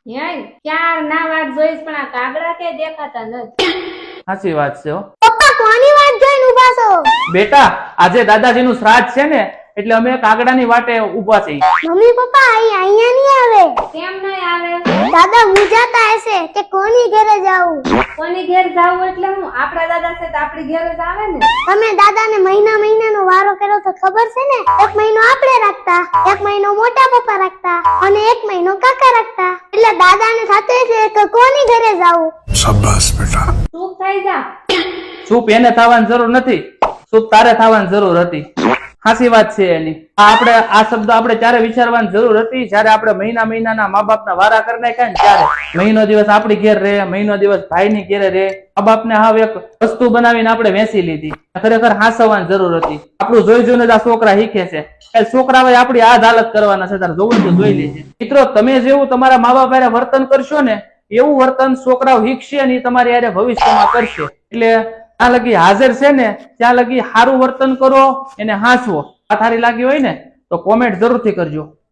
યાર ક્યાર ના વાત જોઈશ પણ આ કાગડા કે દેખાતા નથી. સાચી વાત છે હો. પપ્પા કોની વાત જોઈને ઊભા છો? બેટા આજે દાદાજીનું શ્રાદ્ધ છે ને એટલે અમે કાગડાની વાટે ઊભા છીએ. મમ્મી પપ્પા અહીંયા નહીં આવે. કેમ નહીં આવે? દાદા મૂંઝાતા હશે કે કોની ઘરે જાવું. કોની ઘેર જાવું એટલે હું? આપણા દાદા છે તો આપણી ઘેર જ આવે ને. તમે દાદાને મહિનાનો વારો કર્યો તો ખબર છે ને? એક મહિનો આપણે રાખતા, એક મહિનો મોટા પપ્પા રાખતા અને એક મહિનો કાકા રાખતા. એટલે દાદાને થતું હશે કે કોની ઘરે જાવું. શાબાશ બેટા. ચૂપ થઈ જા. ચૂપ એને થવાની જરૂર નથી, ચૂપ તારે થવાની જરૂર હતી. સાચી વાત છે એની. આ શબ્દ આપણે ત્યારે વિચારવાની જરૂર હતી જયારે આપણે મહિનાના મા બાપના વારા કરી નાખ્યા ને ત્યારે. મહિનો દિવસ આપણી ઘેર રહે, મહિનો દિવસ ભાઈની ઘેરે રહે. મા બાપને હાવ એક વસ્તુ બનાવીને આપણે વેચી લીધી. ખરેખર હાસવવાની જરૂર હતી. આપણું જોઈ જોઈને જ આ છોકરા શીખે છે. એ છોકરાઓએ આપણી આ જ હાલત કરવાના છે. તારે જોવું તો જોઈ લેજે. મિત્રો તમે જેવું તમારા મા બાપ હારે વર્તન કરશો ને એવું વર્તન છોકરાઓ શીખશે ને તમારી હારે ભવિષ્યમાં કરશે. એટલે ત્યાં લગી હાજર છે ને ત્યાં લગી સારું વર્તન કરો, એને હાંસવો. આ થારી લાગી હોય ને તો કોમેન્ટ જરૂરથી કરજો.